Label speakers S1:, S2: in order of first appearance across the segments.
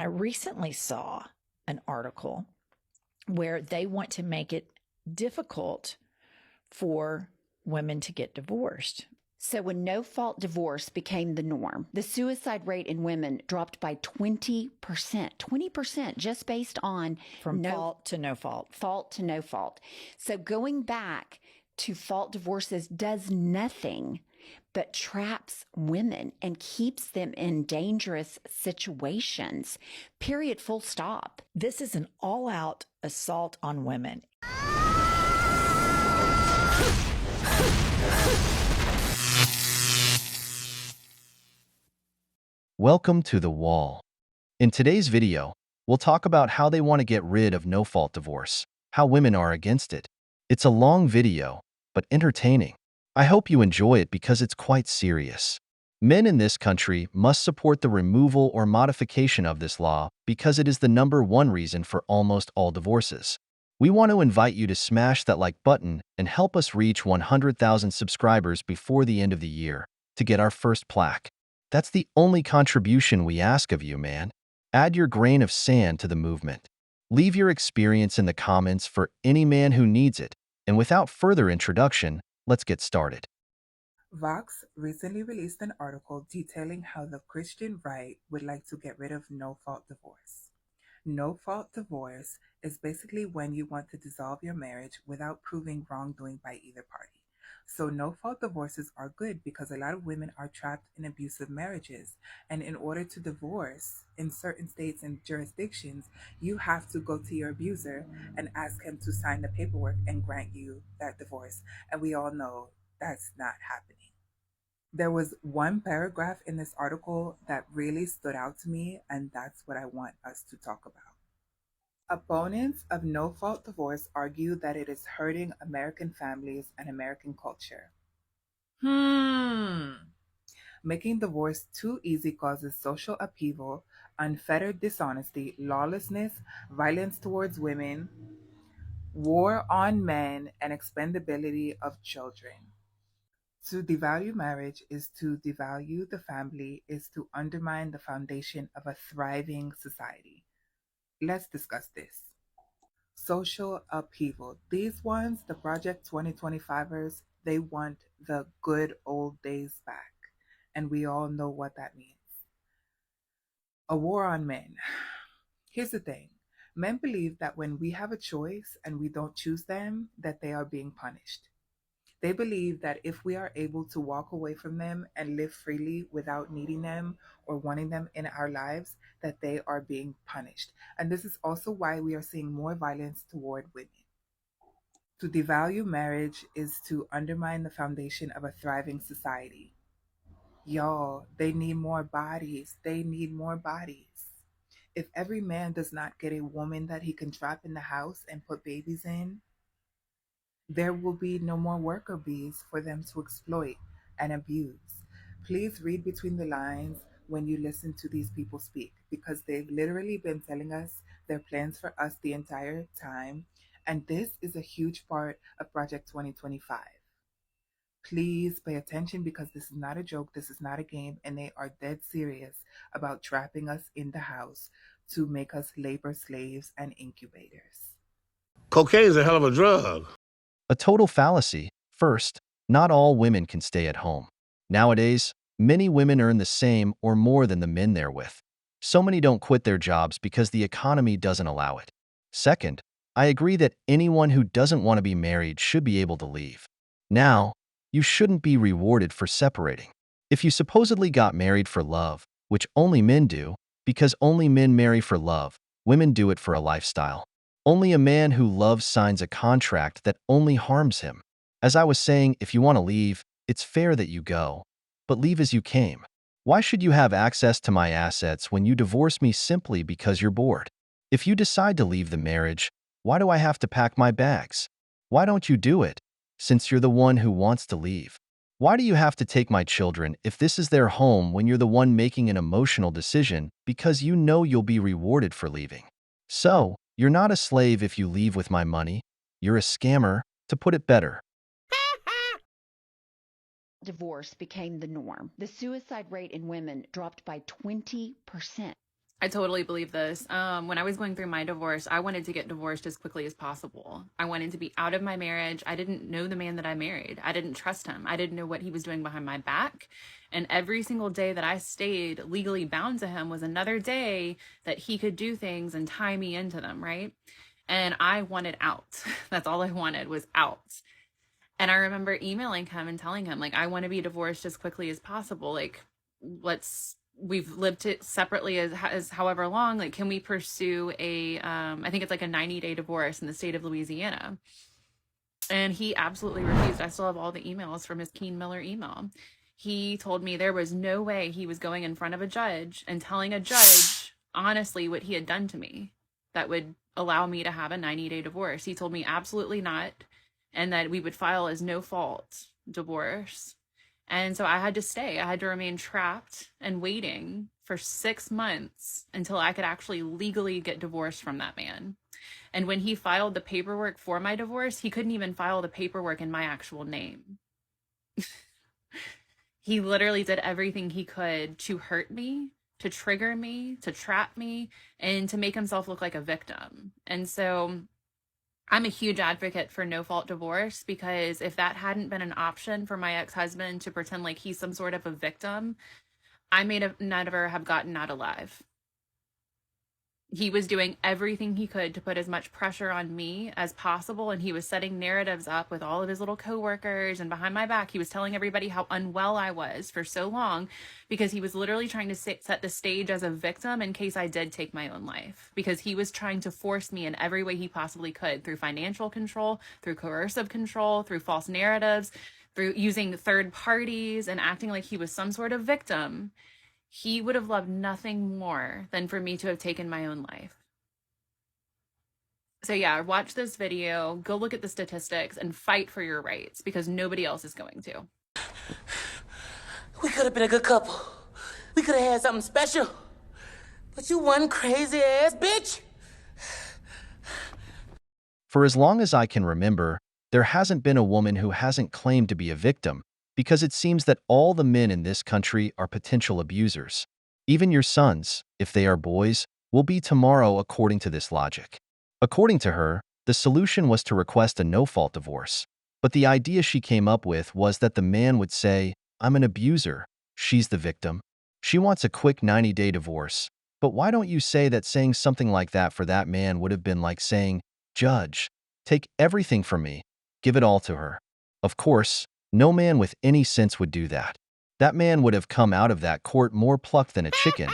S1: I recently saw an article where they want to make it difficult for women to get divorced.
S2: So when no-fault divorce became the norm, the suicide rate in women dropped by 20%. 20% just based on
S1: From fault to no fault.
S2: Fault to no fault. So going back to fault divorces does nothing but traps women and keeps them in dangerous situations. Period, full stop.
S1: This is an all-out assault on women.
S3: Welcome to The Wall. In today's video, we'll talk about how they want to get rid of no-fault divorce, how women are against it. It's a long video, but entertaining. I hope you enjoy it because it's quite serious. Men in this country must support the removal or modification of this law because it is the #1 reason for almost all divorces. We want to invite you to smash that like button and help us reach 100,000 subscribers before the end of the year to get our first plaque. That's the only contribution we ask of you, man. Add your grain of sand to the movement. Leave your experience in the comments for any man who needs it. And without further introduction, let's get started.
S4: Vox recently released an article detailing how the Christian right would like to get rid of no-fault divorce. No-fault divorce is basically when you want to dissolve your marriage without proving wrongdoing by either party. So no-fault divorces are good because a lot of women are trapped in abusive marriages. And in order to divorce in certain states and jurisdictions, you have to go to your abuser and ask him to sign the paperwork and grant you that divorce. And we all know that's not happening. There was one paragraph in this article that really stood out to me, and that's what I want us to talk about. Opponents of no-fault divorce argue that it is hurting American families and American culture. Making divorce too easy causes social upheaval, unfettered dishonesty, lawlessness, violence towards women, war on men, and expendability of children. To devalue marriage is to devalue the family, is to undermine the foundation of a thriving society. Let's discuss this. Social upheaval. These ones, the Project 2025ers, they want the good old days back. And we all know what that means. A war on men. Here's the thing. Men believe that when we have a choice and we don't choose them, that they are being punished. They believe that if we are able to walk away from them and live freely without needing them or wanting them in our lives, that they are being punished. And this is also why we are seeing more violence toward women. To devalue marriage is to undermine the foundation of a thriving society. Y'all, they need more bodies. They need more bodies. If every man does not get a woman that he can trap in the house and put babies in, there will be no more worker bees for them to exploit and abuse. Please read between the lines when you listen to these people speak, because they've literally been telling us their plans for us the entire time, and this is a huge part of Project 2025. Please pay attention because this is not a joke, this is not a game, and they are dead serious about trapping us in the house to make us labor slaves and incubators.
S5: Cocaine is a hell of a drug.
S3: A total fallacy. First, not all women can stay at home. Nowadays, many women earn the same or more than the men they're with. So many don't quit their jobs because the economy doesn't allow it. Second, I agree that anyone who doesn't want to be married should be able to leave. Now, you shouldn't be rewarded for separating. If you supposedly got married for love, which only men do, because only men marry for love, women do it for a lifestyle. Only a man who loves signs a contract that only harms him. As I was saying, if you want to leave, it's fair that you go. But leave as you came. Why should you have access to my assets when you divorce me simply because you're bored? If you decide to leave the marriage, why do I have to pack my bags? Why don't you do it, since you're the one who wants to leave? Why do you have to take my children if this is their home when you're the one making an emotional decision because you know you'll be rewarded for leaving? So, you're not a slave if you leave with my money. You're a scammer, to put it better.
S2: Divorce became the norm. The suicide rate in women dropped by 20%.
S6: I totally believe this. When I was going through my divorce, I wanted to get divorced as quickly as possible. I wanted to be out of my marriage. I didn't know the man that I married. I didn't trust him. I didn't know what he was doing behind my back. And every single day that I stayed legally bound to him was another day that he could do things and tie me into them, right? And I wanted out. That's all I wanted was out. And I remember emailing him and telling him, like, I want to be divorced as quickly as possible. Like, we've lived it separately as however long. Like, can we pursue I think it's like a 90-day divorce in the state of Louisiana? And he absolutely refused. I still have all the emails from his Keen Miller email. He told me there was no way he was going in front of a judge and telling a judge honestly what he had done to me that would allow me to have a 90-day divorce. He told me absolutely not, and that we would file as no fault divorce. And so I had to stay. I had to remain trapped and waiting for 6 months until I could actually legally get divorced from that man. And when he filed the paperwork for my divorce, he couldn't even file the paperwork in my actual name. He literally did everything he could to hurt me, to trigger me, to trap me, and to make himself look like a victim. And so I'm a huge advocate for no-fault divorce, because if that hadn't been an option for my ex-husband to pretend like he's some sort of a victim, I may never have gotten out alive. He was doing everything he could to put as much pressure on me as possible, and he was setting narratives up with all of his little coworkers, and behind my back he was telling everybody how unwell I was for so long, because he was literally trying to set the stage as a victim in case I did take my own life, because he was trying to force me in every way he possibly could, through financial control, through coercive control, through false narratives, through using third parties and acting like he was some sort of victim. He would have loved nothing more than for me to have taken my own life. So yeah, watch this video, go look at the statistics, and fight for your rights, because nobody else is going to.
S7: We could have been a good couple. We could have had something special. But you one crazy ass bitch.
S3: For as long as I can remember, there hasn't been a woman who hasn't claimed to be a victim, because it seems that all the men in this country are potential abusers. Even your sons, if they are boys, will be tomorrow according to this logic. According to her, the solution was to request a no-fault divorce. But the idea she came up with was that the man would say, "I'm an abuser. She's the victim." She wants a quick 90-day divorce. But why don't you say that saying something like that for that man would have been like saying, "Judge, take everything from me. Give it all to her." Of course, no man with any sense would do that. That man would have come out of that court more plucked than a chicken.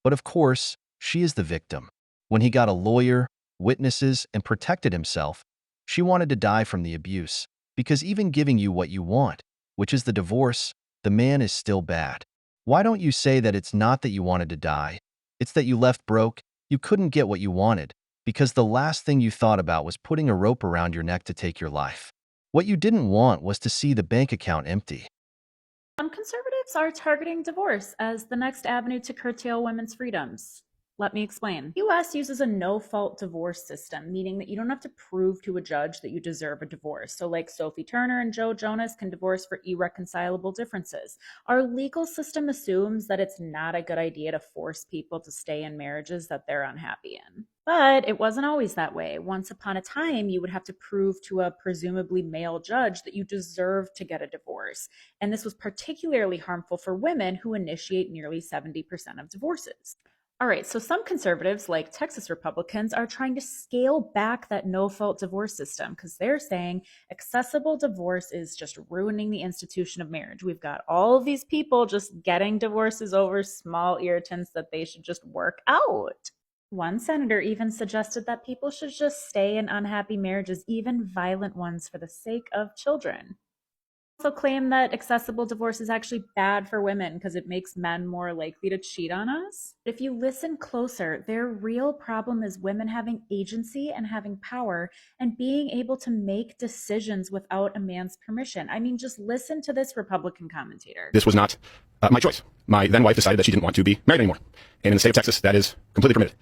S3: But of course, she is the victim. When he got a lawyer, witnesses, and protected himself, she wanted to die from the abuse. Because even giving you what you want, which is the divorce, the man is still bad. Why don't you say that it's not that you wanted to die? It's that you left broke, you couldn't get what you wanted, because the last thing you thought about was putting a rope around your neck to take your life. What you didn't want was to see the bank account empty.
S8: Some conservatives are targeting divorce as the next avenue to curtail women's freedoms. Let me explain. The US uses a no-fault divorce system, meaning that you don't have to prove to a judge that you deserve a divorce. So like Sophie Turner and Joe Jonas can divorce for irreconcilable differences. Our legal system assumes that it's not a good idea to force people to stay in marriages that they're unhappy in. But it wasn't always that way. Once upon a time, you would have to prove to a presumably male judge that you deserved to get a divorce. And this was particularly harmful for women who initiate nearly 70% of divorces. All right, so some conservatives, like Texas Republicans, are trying to scale back that no-fault divorce system because they're saying accessible divorce is just ruining the institution of marriage. We've got all of these people just getting divorces over small irritants that they should just work out. One senator even suggested that people should just stay in unhappy marriages, even violent ones, for the sake of children. Also claim that accessible divorce is actually bad for women because it makes men more likely to cheat on us. But if you listen closer, their real problem is women having agency and having power and being able to make decisions without a man's permission. I mean, just listen to this Republican commentator.
S9: This was not my choice. My then wife decided that she didn't want to be married anymore. And in the state of Texas, that is completely permitted.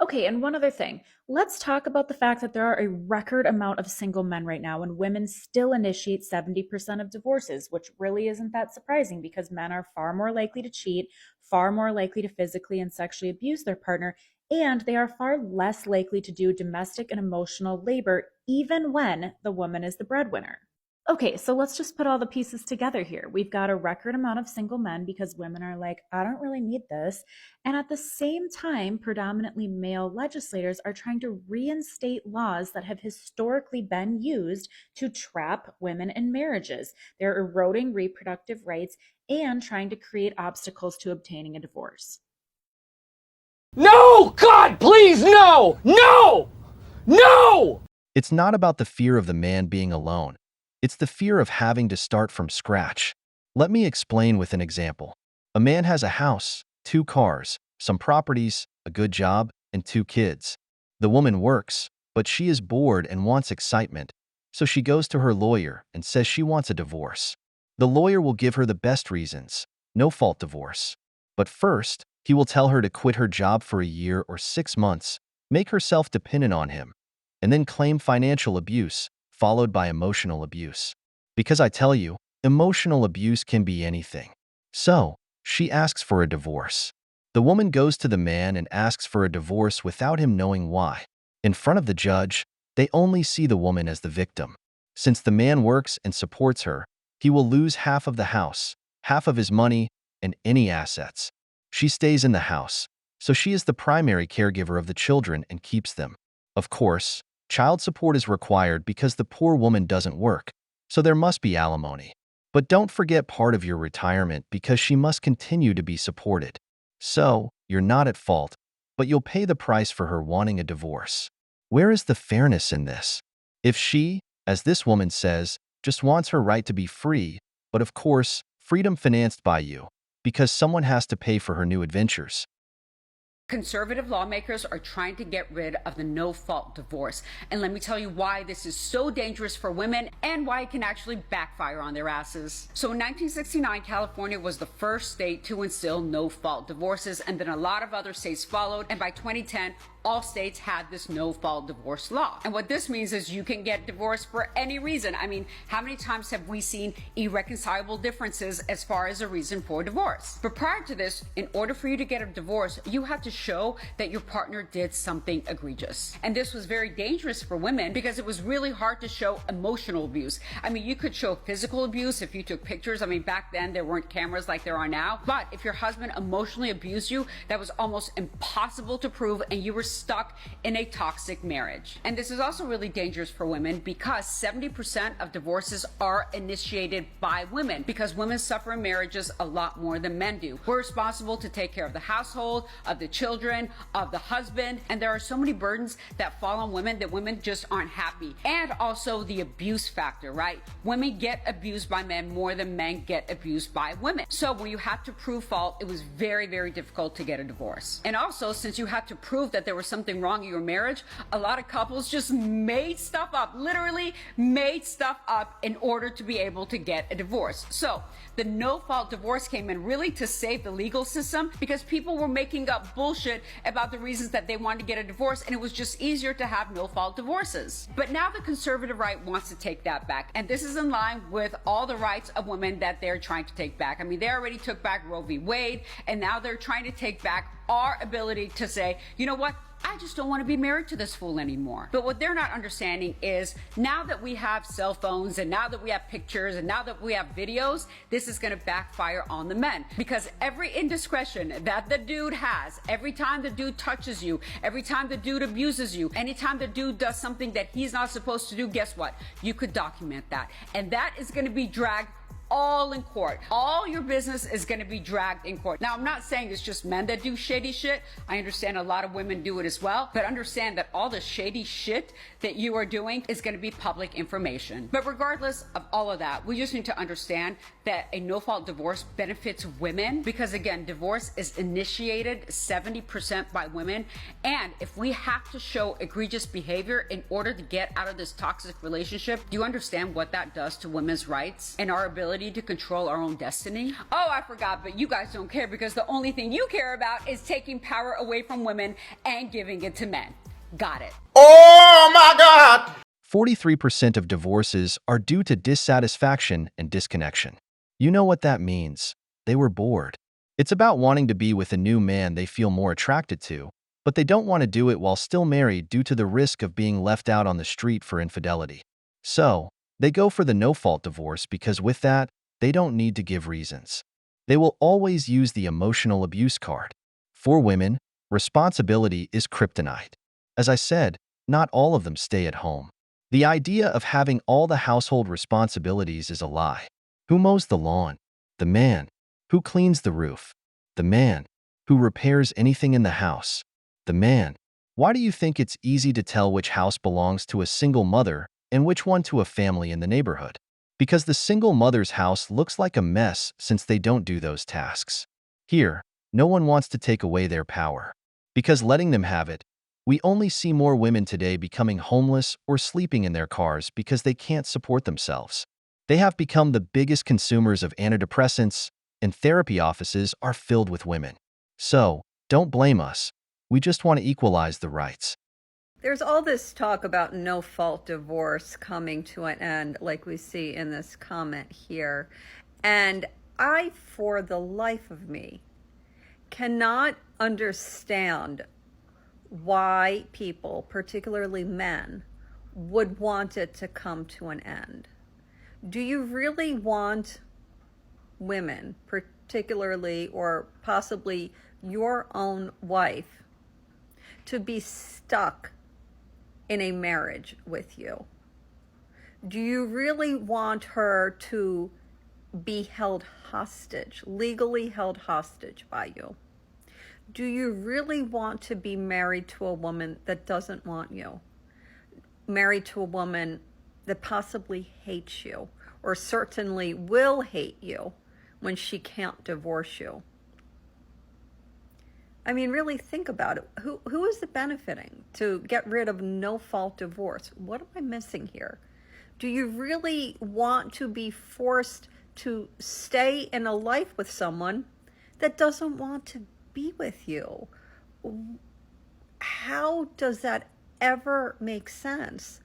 S8: Okay, and one other thing. Let's talk about the fact that there are a record amount of single men right now, and women still initiate 70% of divorces, which really isn't that surprising because men are far more likely to cheat, far more likely to physically and sexually abuse their partner, and they are far less likely to do domestic and emotional labor, even when the woman is the breadwinner. Okay, so let's just put all the pieces together here. We've got a record amount of single men because women are like, I don't really need this. And at the same time, predominantly male legislators are trying to reinstate laws that have historically been used to trap women in marriages. They're eroding reproductive rights and trying to create obstacles to obtaining a divorce.
S9: No! God, please, no! No! No!
S3: It's not about the fear of the man being alone. It's the fear of having to start from scratch. Let me explain with an example. A man has a house, 2 cars, some properties, a good job, and 2 kids. The woman works, but she is bored and wants excitement, so she goes to her lawyer and says she wants a divorce. The lawyer will give her the best reasons, no-fault divorce. But first, he will tell her to quit her job for a year or 6 months, make herself dependent on him, and then claim financial abuse, followed by emotional abuse. Because I tell you, emotional abuse can be anything. So, she asks for a divorce. The woman goes to the man and asks for a divorce without him knowing why. In front of the judge, they only see the woman as the victim. Since the man works and supports her, he will lose half of the house, half of his money, and any assets. She stays in the house, so she is the primary caregiver of the children and keeps them. Of course, child support is required because the poor woman doesn't work, so there must be alimony. But don't forget part of your retirement because she must continue to be supported. So, you're not at fault, but you'll pay the price for her wanting a divorce. Where is the fairness in this? If she, as this woman says, just wants her right to be free, but of course, freedom financed by you, because someone has to pay for her new adventures.
S10: Conservative lawmakers are trying to get rid of the no-fault divorce. And let me tell you why this is so dangerous for women and why it can actually backfire on their asses. So in 1969, California was the first state to instill no-fault divorces, and then a lot of other states followed. And by 2010, all states had this no-fault divorce law. And what this means is you can get divorced for any reason. I mean, how many times have we seen irreconcilable differences as far as a reason for divorce? But prior to this, in order for you to get a divorce, you had to show that your partner did something egregious. And this was very dangerous for women because it was really hard to show emotional abuse. I mean, you could show physical abuse if you took pictures. I mean, back then there weren't cameras like there are now. But if your husband emotionally abused you, that was almost impossible to prove, and you were stuck in a toxic marriage. And this is also really dangerous for women because 70% of divorces are initiated by women, because women suffer in marriages a lot more than men do. We're responsible to take care of the household, of the children, of the husband, and there are so many burdens that fall on women that women just aren't happy. And also the abuse factor, right? Women get abused by men more than men get abused by women. So when you had to prove fault, it was very, very difficult to get a divorce. And also, since you had to prove that there was something wrong in your marriage, a lot of couples just made stuff up, literally made stuff up in order to be able to get a divorce. So the no-fault divorce came in really to save the legal system because people were making up bullshit about the reasons that they wanted to get a divorce, and it was just easier to have no-fault divorces. But now the conservative right wants to take that back, and this is in line with all the rights of women that they're trying to take back. I mean, they already took back Roe v. Wade, and now they're trying to take back our ability to say, you know what? I just don't want to be married to this fool anymore. But what they're not understanding is now that we have cell phones and now that we have pictures and now that we have videos, this is going to backfire on the men. Because every indiscretion that the dude has, every time the dude touches you, every time the dude abuses you, anytime the dude does something that he's not supposed to do, guess what? You could document that. And that is going to be dragged all in court. All your business is going to be dragged in court. Now, I'm not saying it's just men that do shady shit. I understand a lot of women do it as well, but understand that all the shady shit that you are doing is going to be public information. But regardless of all of that, we just need to understand that a no-fault divorce benefits women because, again, divorce is initiated 70% by women. And if we have to show egregious behavior in order to get out of this toxic relationship, do you understand what that does to women's rights and our ability ability to control our own destiny? Oh, I forgot, but you guys don't care because the only thing you care about is taking power away from women and giving it to men. Got it.
S5: Oh my God!
S3: 43% of divorces are due to dissatisfaction and disconnection. You know what that means. They were bored. It's about wanting to be with a new man they feel more attracted to, but they don't want to do it while still married due to the risk of being left out on the street for infidelity. So, they go for the no-fault divorce because with that, they don't need to give reasons. They will always use the emotional abuse card. For women, responsibility is kryptonite. As I said, not all of them stay at home. The idea of having all the household responsibilities is a lie. Who mows the lawn? The man. Who cleans the roof? The man. Who repairs anything in the house? The man. Why do you think it's easy to tell which house belongs to a single mother and which one to a family in the neighborhood? Because the single mother's house looks like a mess since they don't do those tasks. Here, no one wants to take away their power. Because letting them have it, we only see more women today becoming homeless or sleeping in their cars because they can't support themselves. They have become the biggest consumers of antidepressants, and therapy offices are filled with women. So, don't blame us. We just want to equalize the rights.
S11: There's all this talk about no-fault divorce coming to an end, like we see in this comment here. And I, for the life of me, cannot understand why people, particularly men, would want it to come to an end. Do you really want women, particularly or possibly your own wife, to be stuck in a marriage with you? Do you really want her to be held hostage, legally held hostage by you? Do you really want to be married to a woman that doesn't want you? Married to a woman that possibly hates you, or certainly will hate you when she can't divorce you? I mean, really think about it. Who is it benefiting to get rid of no-fault divorce? What am I missing here? Do you really want to be forced to stay in a life with someone that doesn't want to be with you? How does that ever make sense?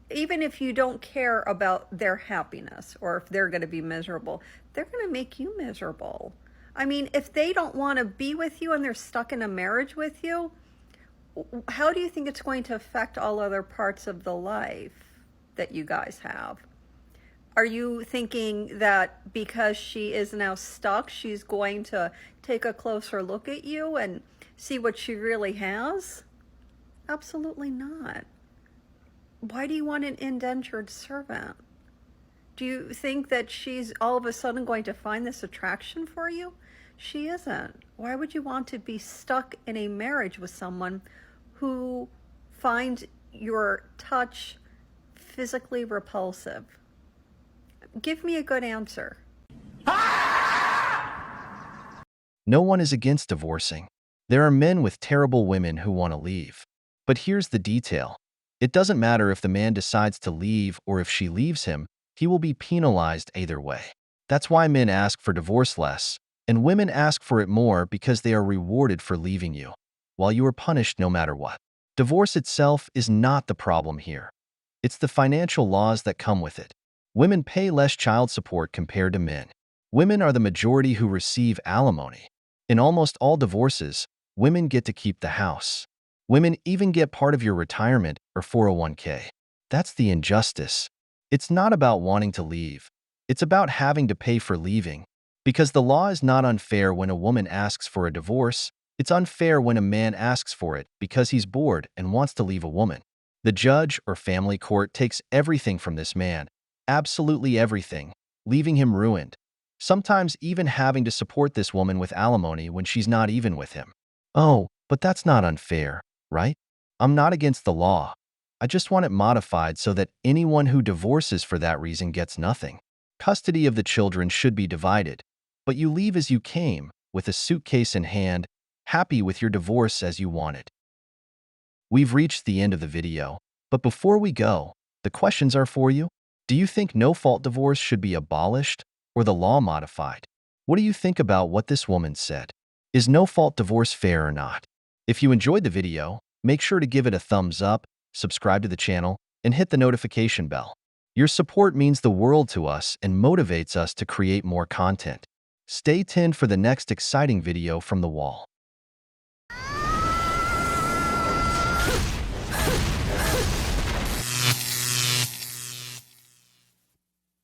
S11: Even if you don't care about their happiness or if they're going to be miserable, they're going to make you miserable. I mean, if they don't want to be with you and they're stuck in a marriage with you, how do you think it's going to affect all other parts of the life that you guys have? Are you thinking that because she is now stuck, she's going to take a closer look at you and see what she really has? Absolutely not. Why do you want an indentured servant? Do you think that she's all of a sudden going to find this attraction for you? She isn't. Why would you want to be stuck in a marriage with someone who finds your touch physically repulsive? Give me a good answer.
S3: No one is against divorcing. There are men with terrible women who want to leave. But here's the detail. It doesn't matter if the man decides to leave or if she leaves him, he will be penalized either way. That's why men ask for divorce less, and women ask for it more because they are rewarded for leaving you, while you are punished no matter what. Divorce itself is not the problem here. It's the financial laws that come with it. Women pay less child support compared to men. Women are the majority who receive alimony. In almost all divorces, women get to keep the house. Women even get part of your retirement or 401k. That's the injustice. It's not about wanting to leave. It's about having to pay for leaving. Because the law is not unfair when a woman asks for a divorce, it's unfair when a man asks for it because he's bored and wants to leave a woman. The judge or family court takes everything from this man, absolutely everything, leaving him ruined. Sometimes even having to support this woman with alimony when she's not even with him. Oh, but that's not unfair, right? I'm not against the law. I just want it modified so that anyone who divorces for that reason gets nothing. Custody of the children should be divided, but you leave as you came, with a suitcase in hand, happy with your divorce as you want it. We've reached the end of the video, but before we go, the questions are for you. Do you think no-fault divorce should be abolished or the law modified? What do you think about what this woman said? Is no-fault divorce fair or not? If you enjoyed the video, make sure to give it a thumbs up, subscribe to the channel, and hit the notification bell. Your support means the world to us and motivates us to create more content. Stay tuned for the next exciting video from the wall.